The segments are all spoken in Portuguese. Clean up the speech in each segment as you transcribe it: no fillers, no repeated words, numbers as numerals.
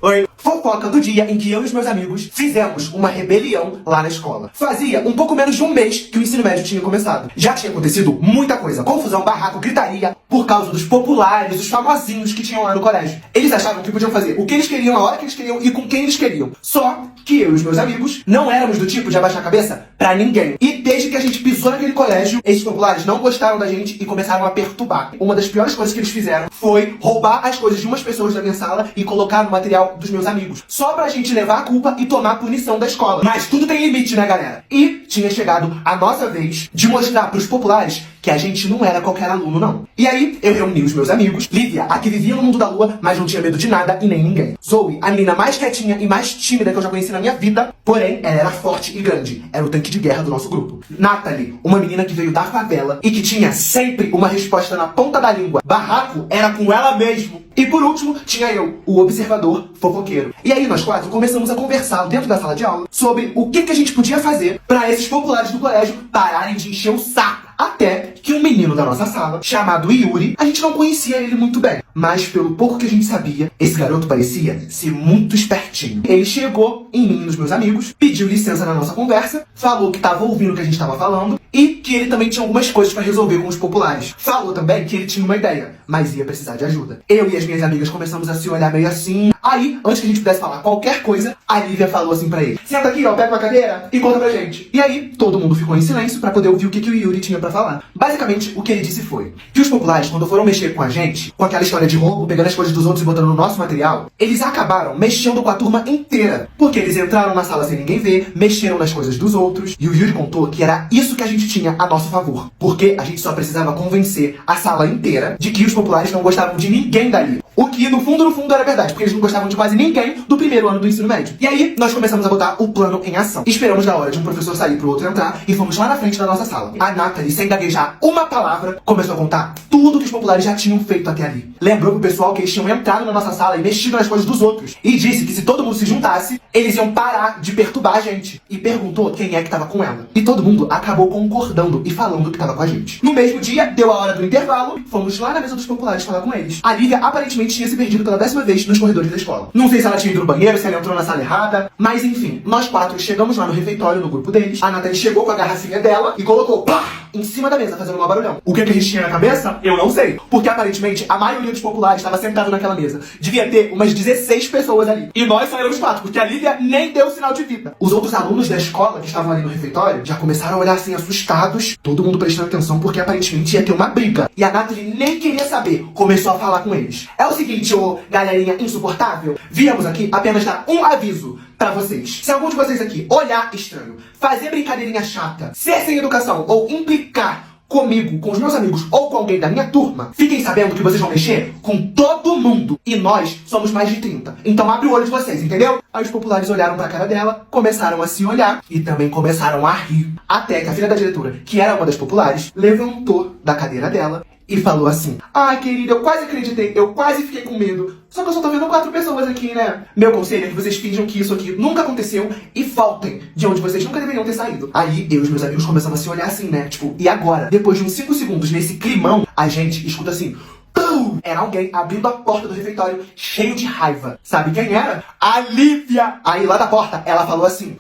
Oi. Fofoca do dia em que eu e os meus amigos fizemos uma rebelião lá na escola. Fazia um pouco menos de um mês que o ensino médio tinha começado. Já tinha acontecido muita coisa. Confusão, barraco, gritaria, por causa dos populares, os famosinhos que tinham lá no colégio. Eles achavam que podiam fazer o que eles queriam, a hora que eles queriam e com quem eles queriam. Só que eu e os meus amigos não éramos do tipo de abaixar a cabeça pra ninguém. E desde que a gente pisou naquele colégio, esses populares não gostaram da gente e começaram a perturbar. Uma das piores coisas que eles fizeram foi roubar as coisas de umas pessoas da minha sala e colocar no material dos meus amigos. Só pra gente levar a culpa e tomar a punição da escola. Mas tudo tem limite, né, galera? E tinha chegado a nossa vez de mostrar pros populares que a gente não era qualquer aluno, não. E aí, eu reuni os meus amigos. Lívia, a que vivia no mundo da lua, mas não tinha medo de nada e nem ninguém. Zoe, a menina mais quietinha e mais tímida que eu já conheci na minha vida. Porém, ela era forte e grande. Era o tanque de guerra do nosso grupo. Natalie, uma menina que veio da favela e que tinha sempre uma resposta na ponta da língua. Barraco era com ela mesmo. E por último, tinha eu, o observador fofoqueiro. E aí nós quatro começamos a conversar dentro da sala de aula sobre o que a gente podia fazer pra esses populares do colégio pararem de encher o saco. Até que um menino da nossa sala, chamado Yuri, a gente não conhecia ele muito bem, mas pelo pouco que a gente sabia, esse garoto parecia ser muito espertinho. Ele chegou em mim e nos meus amigos, pediu licença na nossa conversa, falou que estava ouvindo o que a gente estava falando e que ele também tinha algumas coisas para resolver com os populares. Falou também que ele tinha uma ideia, mas ia precisar de ajuda. Eu e as minhas amigas começamos a se olhar meio assim. Aí, antes que a gente pudesse falar qualquer coisa, a Lívia falou assim pra ele: senta aqui, ó, pega uma cadeira e conta pra gente. E aí, todo mundo ficou em silêncio pra poder ouvir o que o Yuri tinha pra falar. Basicamente, o que ele disse foi que os populares, quando foram mexer com a gente, com aquela história de roubo, pegando as coisas dos outros e botando no nosso material, eles acabaram mexendo com a turma inteira. Porque eles entraram na sala sem ninguém ver, mexeram nas coisas dos outros, e o Yuri contou que era isso que a gente tinha a nosso favor. Porque a gente só precisava convencer a sala inteira de que os populares não gostavam de ninguém dali. O que, no fundo, era verdade, porque eles não gostavam de quase ninguém do primeiro ano do ensino médio. E aí, nós começamos a botar o plano em ação. Esperamos na hora de um professor sair pro outro entrar e fomos lá na frente da nossa sala. A Natalie, sem gaguejar uma palavra, começou a contar tudo que os populares já tinham feito até ali. Lembrou pro pessoal que eles tinham entrado na nossa sala e mexido nas coisas dos outros. E disse que se todo mundo se juntasse, eles iam parar de perturbar a gente. E perguntou quem é que tava com ela. E todo mundo acabou concordando e falando que tava com a gente. No mesmo dia, deu a hora do intervalo, fomos lá na mesa dos populares falar com eles. A Lívia aparentemente tinha se perdido pela 10ª vez nos corredores da escola. Não sei se ela tinha ido no banheiro, se ela entrou na sala errada, mas enfim, nós quatro chegamos lá no refeitório, no grupo deles. A Natalie chegou com a garrafinha dela e colocou pá, em cima da mesa, fazendo um barulhão. O que a gente tinha na cabeça? Eu não sei. Porque aparentemente a maioria dos populares estava sentado naquela mesa. Devia ter umas 16 pessoas ali. E nós só éramos 4, porque a Lívia nem deu sinal de vida. Os outros alunos da escola que estavam ali no refeitório já começaram a olhar assim, assustados. Todo mundo prestando atenção, porque aparentemente ia ter uma briga. E a Natalie nem queria saber. Começou a falar com eles. É o seguinte, ô galerinha insuportável, viemos aqui apenas dar um aviso pra vocês. Se algum de vocês aqui olhar estranho, fazer brincadeirinha chata, ser sem educação ou implicar comigo, com os meus amigos ou com alguém da minha turma, fiquem sabendo que vocês vão mexer com todo mundo. E nós somos mais de 30. Então abre o olho de vocês, entendeu? Aí os populares olharam pra cara dela, começaram a se olhar e também começaram a rir. Até que a filha da diretora, que era uma das populares, levantou da cadeira dela e falou assim: ah, querida, eu quase acreditei, eu quase fiquei com medo. Só que eu só tô vendo 4 pessoas aqui, né? Meu conselho é que vocês finjam que isso aqui nunca aconteceu e faltem de onde vocês nunca deveriam ter saído. Aí eu e os meus amigos começamos a se olhar assim, né? Tipo, e agora? Depois de uns 5 segundos nesse climão, a gente escuta assim: pum! Era alguém abrindo a porta do refeitório cheio de raiva. Sabe quem era? A Lívia! Aí lá da porta, ela falou assim: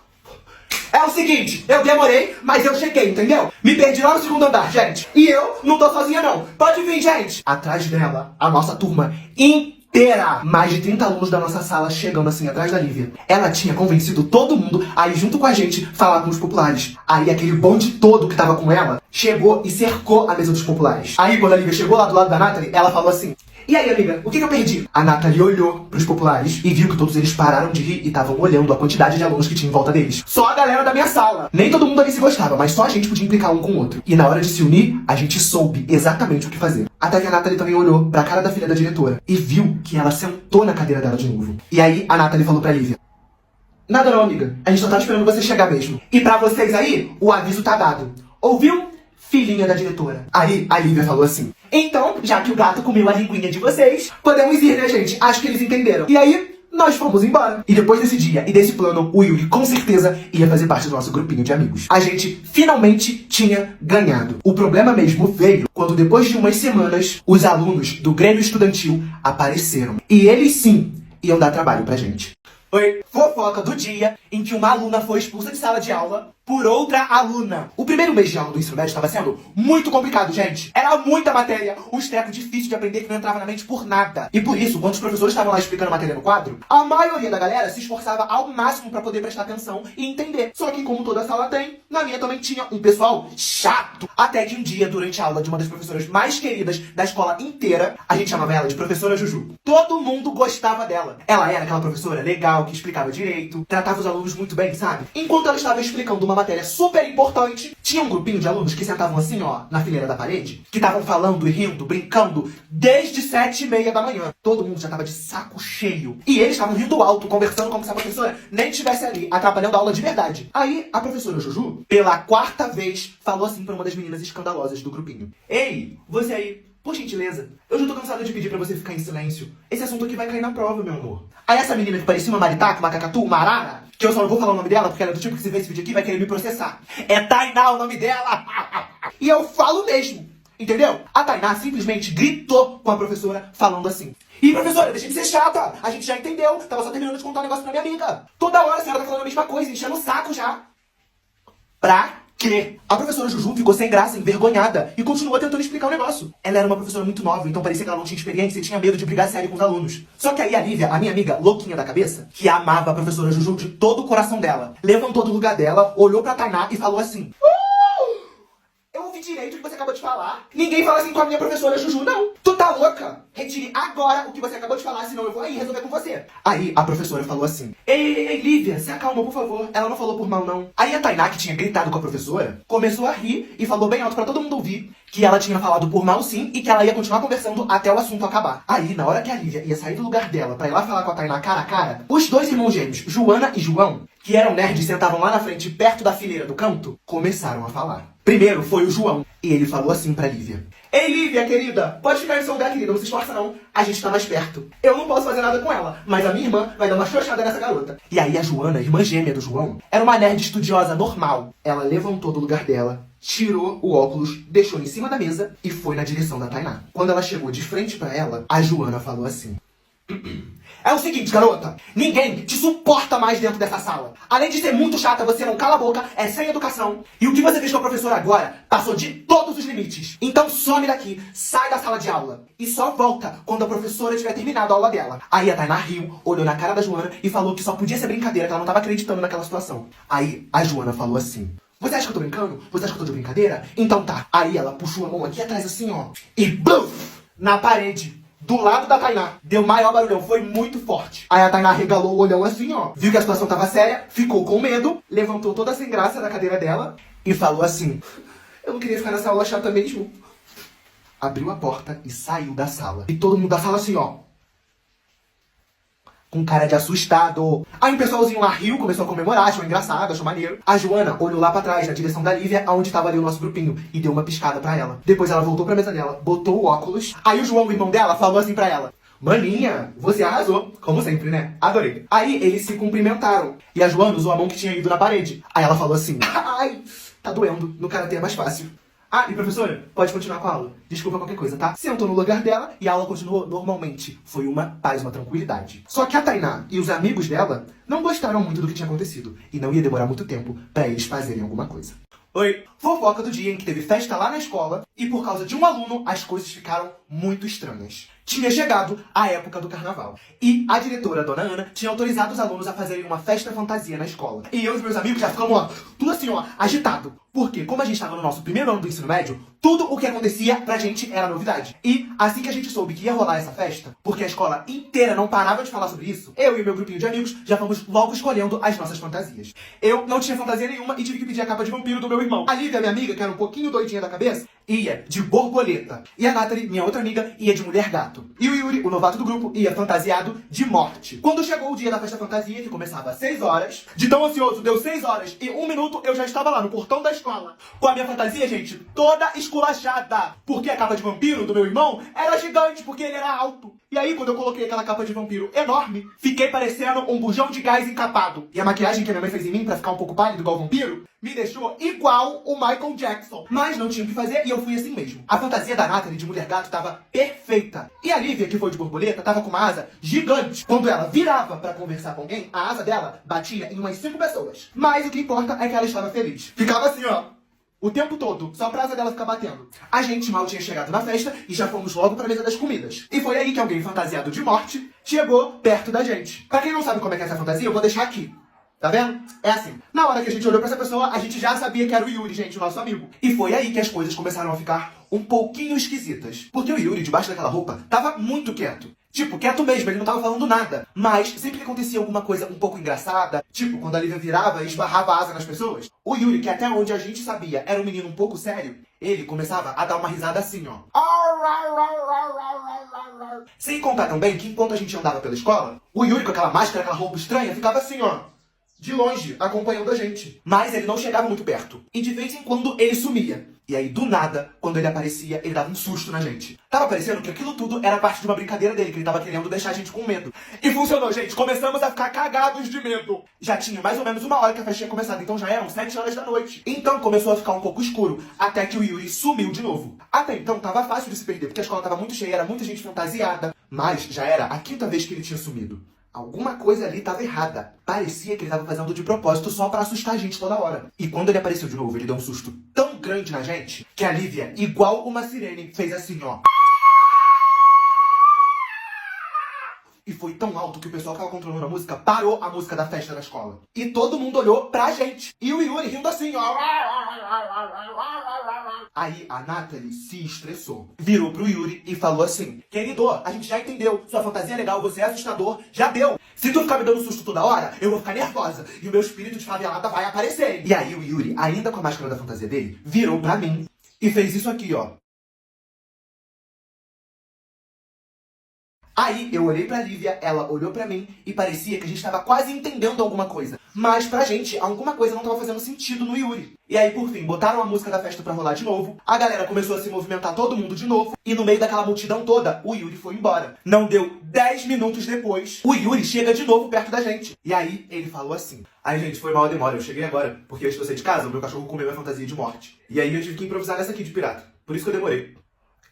é o seguinte, eu demorei, mas eu cheguei, entendeu? Me perdi lá no 2º andar, gente. E eu não tô sozinha, não. Pode vir, gente. Atrás dela, a nossa turma inteira. Mais de 30 alunos da nossa sala chegando assim atrás da Lívia. Ela tinha convencido todo mundo a ir junto com a gente falar com os populares. Aí aquele bonde todo que tava com ela chegou e cercou a mesa dos populares. Aí quando a Lívia chegou lá do lado da Natalie, ela falou assim: e aí, amiga, o que eu perdi? A Natalie olhou pros populares e viu que todos eles pararam de rir e estavam olhando a quantidade de alunos que tinha em volta deles. Só a galera da minha sala. Nem todo mundo ali se gostava, mas só a gente podia implicar um com o outro. E na hora de se unir, a gente soube exatamente o que fazer. Até que a Natalie também olhou pra cara da filha da diretora e viu que ela sentou na cadeira dela de novo. E aí, a Natalie falou pra Lívia: nada não, amiga. A gente só tá esperando você chegar mesmo. E pra vocês aí, o aviso tá dado. Ouviu? Filhinha da diretora. Aí, a Lívia falou assim: então, já que o gato comeu a linguinha de vocês, podemos ir, né, gente? Acho que eles entenderam. E aí, nós fomos embora. E depois desse dia e desse plano, o Yuri com certeza ia fazer parte do nosso grupinho de amigos. A gente finalmente tinha ganhado. O problema mesmo veio quando, depois de umas semanas, os alunos do Grêmio Estudantil apareceram. E eles sim iam dar trabalho pra gente. Oi, fofoca do dia em que uma aluna foi expulsa de sala de aula por outra aluna. O primeiro mês de aula do ensino médio estava sendo muito complicado, gente. Era muita matéria, uns trecos difíceis de aprender que não entrava na mente por nada. E por isso, quando os professores estavam lá explicando a matéria no quadro, a maioria da galera se esforçava ao máximo pra poder prestar atenção e entender. Só que como toda sala tem, na minha também tinha um pessoal chato. Até que um dia, durante a aula de uma das professoras mais queridas da escola inteira, a gente chamava ela de professora Juju. Todo mundo gostava dela. Ela era aquela professora legal, que explicava direito, tratava os alunos muito bem, sabe? Enquanto ela estava explicando uma matéria super importante, tinha um grupinho de alunos que sentavam assim, ó, na fileira da parede, que estavam falando e rindo, brincando, desde 7h30 da manhã. Todo mundo já tava de saco cheio. E eles estavam rindo alto, conversando como se a professora nem estivesse ali, atrapalhando a aula de verdade. Aí, a professora Juju, pela 4ª vez, falou assim pra uma das meninas escandalosas do grupinho. Ei, você aí, por gentileza, eu já tô cansada de pedir pra você ficar em silêncio. Esse assunto aqui vai cair na prova, meu amor. Aí essa menina que parecia uma maritaca, uma cacatu, uma arara, que eu só não vou falar o nome dela, porque ela é do tipo que se vê esse vídeo aqui vai querer me processar. É Tainá o nome dela! E eu falo mesmo, entendeu? A Tainá simplesmente gritou com a professora falando assim. Ih, professora, deixa de ser chata, a gente já entendeu, tava só terminando de contar um negócio pra minha amiga. Toda hora a senhora tá falando a mesma coisa, enchendo o saco já. Pra quê? A professora Juju ficou sem graça, envergonhada, e continuou tentando explicar o negócio. Ela era uma professora muito nova, então parecia que ela não tinha experiência e tinha medo de brigar sério com os alunos. Só que aí a Lívia, a minha amiga louquinha da cabeça, que amava a professora Juju de todo o coração dela, levantou do lugar dela, olhou pra Tainá e falou assim: eu ouvi direito o que você acabou de falar. Ninguém fala assim com a minha professora Juju, não. Tu tá louca? Retire agora o que você acabou de falar, senão eu vou aí resolver com você. Aí a professora falou assim: ei, Lívia, se acalma, por favor. Ela não falou por mal, não. Aí a Tainá, que tinha gritado com a professora, começou a rir e falou bem alto pra todo mundo ouvir que ela tinha falado por mal sim e que ela ia continuar conversando até o assunto acabar. Aí, na hora que a Lívia ia sair do lugar dela pra ir lá falar com a Tainá cara a cara, os dois irmãos gêmeos, Joana e João, que eram nerds e sentavam lá na frente, perto da fileira do canto, começaram a falar. Primeiro foi o João, e ele falou assim pra Lívia: ei, Lívia, querida, pode ficar em seu lugar, querida, não se esforça não. A gente tá mais perto. Eu não posso fazer nada com ela, mas a minha irmã vai dar uma xoxada nessa garota. E aí a Joana, irmã gêmea do João, era uma nerd estudiosa normal. Ela levantou do lugar dela, tirou o óculos, deixou em cima da mesa e foi na direção da Tainá. Quando ela chegou de frente pra ela, a Joana falou assim: é o seguinte, garota, ninguém te suporta mais dentro dessa sala. Além de ser muito chata, você não cala a boca, é sem educação. E o que você fez com a professora agora passou de todos os limites. Então some daqui, sai da sala de aula. E só volta quando a professora tiver terminado a aula dela. Aí a Tainá riu, olhou na cara da Joana e falou que só podia ser brincadeira, que ela não tava acreditando naquela situação. Aí a Joana falou assim: você acha que eu tô brincando? Você acha que eu tô de brincadeira? Então tá. Aí ela puxou a mão aqui atrás assim, ó, e bluf, na parede. Do lado da Tainá. Deu maior barulhão, foi muito forte. Aí a Tainá regalou o olhão assim, ó. Viu que a situação tava séria, ficou com medo, levantou toda sem graça da cadeira dela e falou assim: eu não queria ficar nessa aula chata mesmo. Abriu a porta e saiu da sala. E todo mundo da sala assim, ó, com cara de assustado. Aí o pessoalzinho lá riu, começou a comemorar, achou engraçado, achou maneiro. A Joana olhou lá pra trás, na direção da Lívia, onde tava ali o nosso grupinho, e deu uma piscada pra ela. Depois ela voltou pra mesa dela, botou o óculos. Aí o João, o irmão dela, falou assim pra ela: maninha, você arrasou. Como sempre, né? Adorei. Aí eles se cumprimentaram. E a Joana usou a mão que tinha ido na parede. Aí ela falou assim: ai, tá doendo, no karatê é mais fácil. Ah, e professora, pode continuar com a aula. Desculpa qualquer coisa, tá? Sentou no lugar dela e a aula continuou normalmente. Foi uma paz, uma tranquilidade. Só que a Tainá e os amigos dela não gostaram muito do que tinha acontecido. E não ia demorar muito tempo pra eles fazerem alguma coisa. Oi! Fofoca do dia em que teve festa lá na escola e por causa de um aluno as coisas ficaram muito estranhas. Tinha chegado a época do carnaval e a diretora, Dona Ana, tinha autorizado os alunos a fazerem uma festa fantasia na escola. E eu e os meus amigos já ficamos, ó, tudo assim, ó, agitado. Porque como a gente estava no nosso primeiro ano do ensino médio, tudo o que acontecia pra gente era novidade. E assim que a gente soube que ia rolar essa festa, porque a escola inteira não parava de falar sobre isso, eu e meu grupinho de amigos já fomos logo escolhendo as nossas fantasias. Eu não tinha fantasia nenhuma e tive que pedir a capa de vampiro do meu irmão. A Lívia, minha amiga, que era um pouquinho doidinha da cabeça, ia de borboleta. E a Nathalie, minha outra amiga, ia de mulher gato. E o Yuri, o novato do grupo, ia fantasiado de morte. Quando chegou o dia da festa fantasia, que começava às 6 horas, de tão ansioso, deu 6 horas e 1 minuto, eu já estava lá no portão da escola. Com a minha fantasia, gente, toda esculachada. Porque a capa de vampiro do meu irmão era gigante, porque ele era alto. E E aí, quando eu coloquei aquela capa de vampiro enorme, fiquei parecendo um bujão de gás encapado. E a maquiagem que a minha mãe fez em mim pra ficar um pouco pálido igual vampiro, me deixou igual o Michael Jackson. Mas não tinha o que fazer e eu fui assim mesmo. A fantasia da Natalie de mulher gato tava perfeita. E a Lívia, que foi de borboleta, tava com uma asa gigante. Quando ela virava pra conversar com alguém, a asa dela batia em umas 5 pessoas. Mas o que importa é que ela estava feliz. Ficava assim, ó, o tempo todo, só pra asa dela ficar batendo. A gente mal tinha chegado na festa e já fomos logo pra mesa das comidas. E foi aí que alguém fantasiado de morte chegou perto da gente. Pra quem não sabe como é que é essa fantasia, eu vou deixar aqui. Tá vendo? É assim. Na hora que a gente olhou pra essa pessoa, a gente já sabia que era o Yuri, gente, o nosso amigo. E foi aí que as coisas começaram a ficar um pouquinho esquisitas. Porque o Yuri, debaixo daquela roupa, tava muito quieto. Tipo, quieto mesmo, ele não tava falando nada. Mas sempre que acontecia alguma coisa um pouco engraçada, tipo, quando a Lívia virava e esbarrava a asa nas pessoas, o Yuri, que até onde a gente sabia era um menino um pouco sério, ele começava a dar uma risada assim, ó. Sem contar também que enquanto a gente andava pela escola, o Yuri com aquela máscara, aquela roupa estranha, ficava assim, ó, de longe, acompanhando a gente. Mas ele não chegava muito perto. E de vez em quando ele sumia. E aí, do nada, quando ele aparecia, ele dava um susto na gente. Tava parecendo que aquilo tudo era parte de uma brincadeira dele, que ele tava querendo deixar a gente com medo. E funcionou, gente. Começamos a ficar cagados de medo. Já tinha mais ou menos 1 hora que a festa tinha começado, então já eram 7 horas da noite. Então começou a ficar um pouco escuro, até que o Yuri sumiu de novo. Até então tava fácil de se perder, porque a escola tava muito cheia, era muita gente fantasiada. Mas já era a 5ª vez que ele tinha sumido. Alguma coisa ali estava errada. Parecia que ele estava fazendo de propósito só pra assustar a gente toda hora. E quando ele apareceu de novo, ele deu um susto tão grande na gente que a Lívia, igual uma sirene, fez assim, ó. E foi tão alto que o pessoal que tava controlando a música parou a música da festa da escola. E todo mundo olhou pra gente. E o Yuri rindo assim, ó. Aí a Natalie se estressou. Virou pro Yuri e falou assim: querido, a gente já entendeu. Sua fantasia é legal, você é assustador. Já deu. Se tu ficar me dando susto toda hora, eu vou ficar nervosa. E o meu espírito de favelada vai aparecer. E aí o Yuri, ainda com a máscara da fantasia dele, virou pra mim e fez isso aqui, ó. Aí eu olhei pra Lívia, ela olhou pra mim e parecia que a gente tava quase entendendo alguma coisa. Mas pra gente, alguma coisa não tava fazendo sentido no Yuri. E aí, por fim, botaram a música da festa pra rolar de novo, a galera começou a se movimentar todo mundo de novo, e no meio daquela multidão toda, o Yuri foi embora. Não deu 10 minutos depois, o Yuri chega de novo perto da gente. E aí, ele falou assim: ai, gente, foi mal a demora, eu cheguei agora, porque antes de eu sair de casa, o meu cachorro comeu minha fantasia de morte. E aí eu tive que improvisar essa aqui de pirata. Por isso que eu demorei.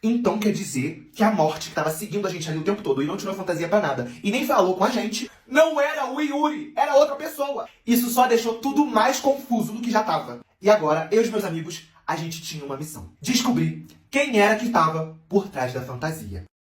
Então quer dizer que a morte que tava seguindo a gente ali o tempo todo e não tirou fantasia pra nada, e nem falou com a gente, não era o Yuri, era outra pessoa. Isso só deixou tudo mais confuso do que já tava. E agora, eu e os meus amigos, a gente tinha uma missão: descobrir quem era que tava por trás da fantasia.